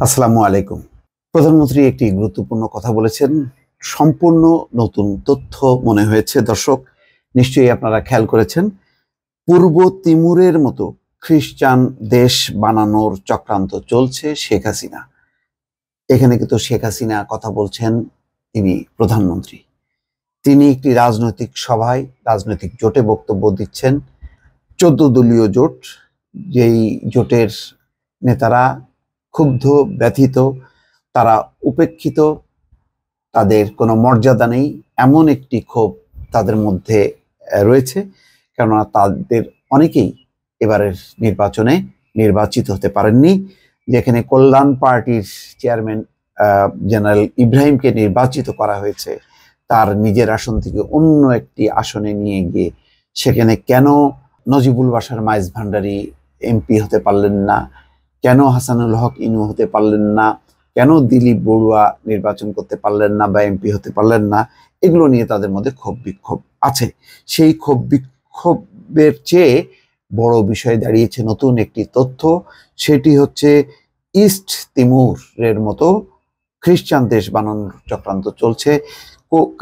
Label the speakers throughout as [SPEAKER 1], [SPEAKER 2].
[SPEAKER 1] আসসালামু আলাইকুম। প্রধানমন্ত্রী একটি গুরুত্বপূর্ণ কথা বলেছেন। সম্পূর্ণ নতুন তথ্য মনে হয়েছে দর্শক। নিশ্চয়ই আপনারা খেয়াল করেছেন। পূর্ব তিমুরের মতো খ্রিস্টান দেশ বানানোর চক্রান্ত চলছে শেখ হাসিনা। এখানে কিন্তু শেখ হাসিনা কথা বলছেন, তিনি প্রধানমন্ত্রী। তিনি একটি রাজনৈতিক সভায় রাজনৈতিক জোটে বক্তব্য দিচ্ছেন। 14 দলীয় জোট, যেই জোটের নেতারা ক্ষুব্ধ, ব্যথিত, তারা উপেক্ষিত, তাদের কোনো মর্যাদা নেই, এমন একটি ক্ষোভ তাদের মধ্যে রয়েছে। কেননা তাদের অনেকেই এবারের নির্বাচনে নির্বাচিত হতে পারেননি। যেখানে কল্যাণ পার্টির চেয়ারম্যান জেনারেল ইব্রাহিমকে নির্বাচিত করা হয়েছে, তার নিজের আসন থেকে অন্য একটি আসনে নিয়ে গিয়ে সেখানে কেন নজিবুল বাশার মাইজ ভান্ডারী এমপি হতে পারলেন না, কেন হাসানুল হক ইনু হতে পারলেন না, কেন দিলীপ বড়ুয়া নির্বাচন করতে পারলেন না বা এমপি হতে পারলেন না, এগুলো নিয়ে তাদের মধ্যে ক্ষোভ বিক্ষোভ আছে। সেই ক্ষোভ বিক্ষোভের চেয়ে বড় বিষয় দাঁড়িয়েছে নতুন একটি তথ্য। সেটি হচ্ছে ইস্ট তিমুরের মতো খ্রিস্টান দেশ বানানোর চক্রান্ত চলছে।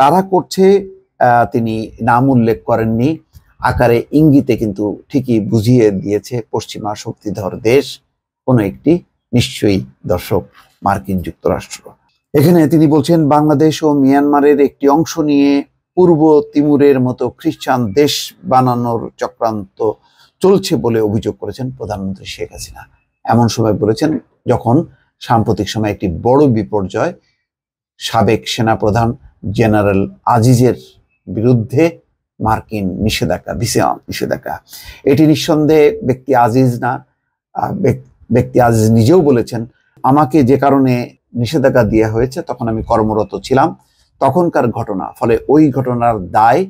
[SPEAKER 1] কারা করছে তিনি নাম উল্লেখ করেননি, আকারে ইঙ্গিতে কিন্তু ঠিকই বুঝিয়ে দিয়েছে পশ্চিমা শক্তিধর দেশ কোনো একটি, নিশ্চয়ই দর্শক মার্কিন যুক্তরাষ্ট্র। এখানে তিনি বলছেন বাংলাদেশ ও মিয়ানমারের একটি অংশ নিয়ে পূর্ব তিমুরের মতো খ্রিস্টান দেশ বানানোর চক্রান্ত চলছে বলে অভিযোগ করেছেন প্রধানমন্ত্রী শেখ হাসিনা। এমন সময় বলেছেন যখন সাম্প্রতিক সময় একটি বড় বিপর্যয়, সাবেক সেনাপ্রধান জেনারেল আজিজের বিরুদ্ধে মার্কিন নিষেধাজ্ঞা, ভিসা নিষেধাজ্ঞা। এটি নিঃসন্দেহে ব্যক্তি আজিজ না, ব্যক্তি আজিজ নিজেও বলেছেন আমাকে যে কারণে নিষেধাজ্ঞা দেওয়া হয়েছে তখন আমি কর্মরত ছিলাম, তখনকার ঘটনা, ফলে ওই ঘটনার দায়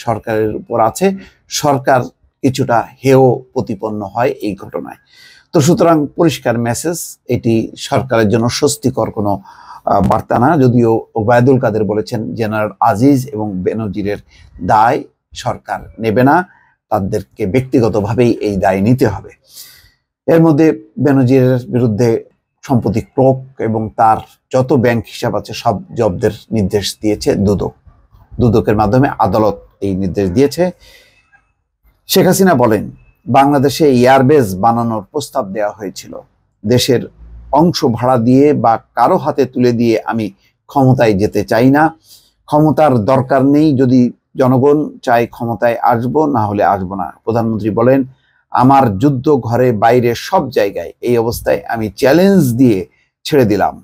[SPEAKER 1] সরকারের উপর আছে, সরকার কিছুটা হেয় প্রতিপন্ন হয় এই ঘটনায়। তো সুতরাং পরিষ্কার মেসেজ, এটি সরকারের জন্য স্বস্তিকর কোনো বার্তা না। যদিও ওবায়দুল কাদের বলেছেন জেনারেল আজিজ এবং বেনজিরের দায় সরকার নেবে না, তাদেরকে ব্যক্তিগতভাবেই এই দায় নিতে হবে। এর মধ্যে বেনজিরের বিরুদ্ধে সম্প্রতি ক্রোক এবং তার যত ব্যাংক হিসাব আছে সব জব্দের নির্দেশ দিয়েছে দুদক। দুদকের মাধ্যমে আদালত এই নির্দেশ দিয়েছে। শেখ হাসিনা বলেন বাংলাদেশে এয়ারবেস বানানোর প্রস্তাব দেওয়া হয়েছিল। দেশের অংশ ভাড়া দিয়ে বা কারো হাতে তুলে দিয়ে আমি ক্ষমতায় যেতে চাই না, ক্ষমতার দরকার নেই। যদি জনগণ চায় ক্ষমতায় আসবো, না হলে আসবো না। প্রধানমন্ত্রী বলেন আমার যুদ্ধ ঘরে বাইরে সব জায়গায়, এই অবস্থায় আমি চ্যালেঞ্জ দিয়ে ছেড়ে দিলাম।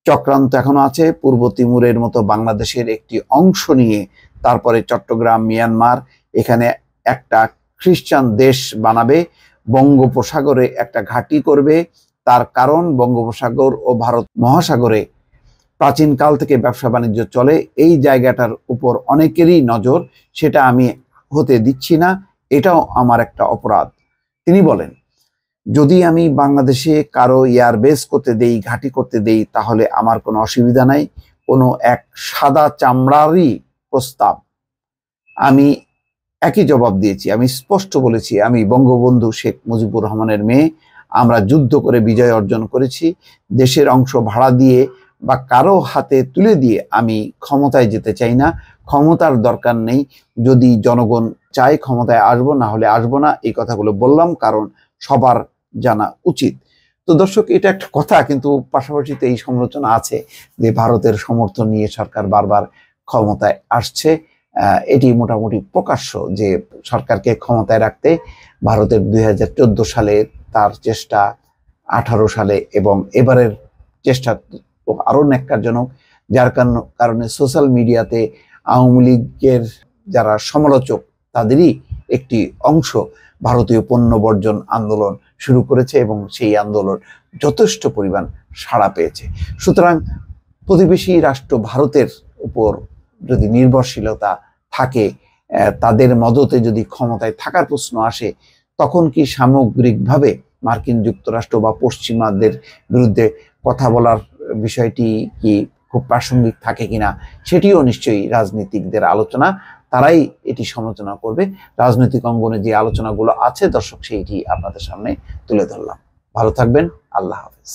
[SPEAKER 1] চক্রান্ত এখনো আছে পূর্ব তিমুরের মতো বাংলাদেশের একটি অংশ নিয়ে, তারপরে চট্টগ্রাম, মিয়ানমার, এখানে একটা খ্রিস্টান দেশ বানাবে, বঙ্গোপসাগরে একটা ঘাঁটি করবে। তার কারণ বঙ্গোপসাগর ও ভারত মহাসাগরে প্রাচীনকাল থেকে ব্যবসা বাণিজ্য চলে, এই জায়গাটার উপর অনেকেরই নজর, সেটা আমি হতে দিচ্ছি না, এটাও আমার একটা অপরাধ। তিনি বলেন যদি আমি বাংলাদেশে কারো এয়ারবেস করতে দেই, ঘাঁটি করতে দেই, তাহলে আমার কোনো অসুবিধা নাই, কোনো এক সাদা চামড়ারই প্রস্তাব। আমি একই জবাব দিয়েছি, আমি স্পষ্ট বলেছি আমি বঙ্গবন্ধু শেখ মুজিবুর রহমানের মেয়ে, আমরা যুদ্ধ করে বিজয় অর্জন করেছি। দেশের অংশ ভাড়া দিয়ে বা কারো হাতে তুলে দিয়ে আমি ক্ষমতায় যেতে চাই না, ক্ষমতার দরকার নেই। যদি জনগণ চায় ক্ষমতায় আসবো, না হলে আসবো না। এই কথাগুলো বললাম কারণ সবার জানা উচিত। তো দর্শক, এটা একটা কথা, কিন্তু পাশাপাশি তো এই সমালোচনা আছে যে ভারতের সমর্থন নিয়ে সরকার বারবার ক্ষমতায় আসছে। এটি মোটামুটি প্রকাশ্য যে সরকারকে ক্ষমতায় রাখতে ভারতের 2014 সালে তার চেষ্টা, 18 সালে এবং এবারের চেষ্টা আরো ন্যাক্কারজনক, যার কারণে সোশ্যাল মিডিয়াতে আওয়ামী লীগের যারা সমালোচক তাদেরই একটি অংশ ভারতীয় পণ্য বর্জন আন্দোলন শুরু করেছে এবং সেই আন্দোলন যথেষ্ট পরিমাণ সাড়া পেয়েছে। সুতরাং প্রতিবেশী রাষ্ট্র ভারতের উপর যদি নির্ভরশীলতা থাকে, তাদের মদতে যদি ক্ষমতায় থাকার প্রশ্ন আসে, তখন কি সামগ্রিকভাবে মার্কিন যুক্তরাষ্ট্র বা পশ্চিমাদের বিরুদ্ধে কথা বলার বিষয়টি কি খুব প্রাসঙ্গিক থাকে কিনা, সেটিও নিশ্চয়ই রাজনীতিকদের আলোচনা, তারাই এটি সমালোচনা করবে। রাজনৈতিক অঙ্গনে যে আলোচনাগুলো আছে দর্শক, সেইটি আপনাদের সামনে তুলে ধরলাম। ভালো থাকবেন, আল্লাহ হাফেজ।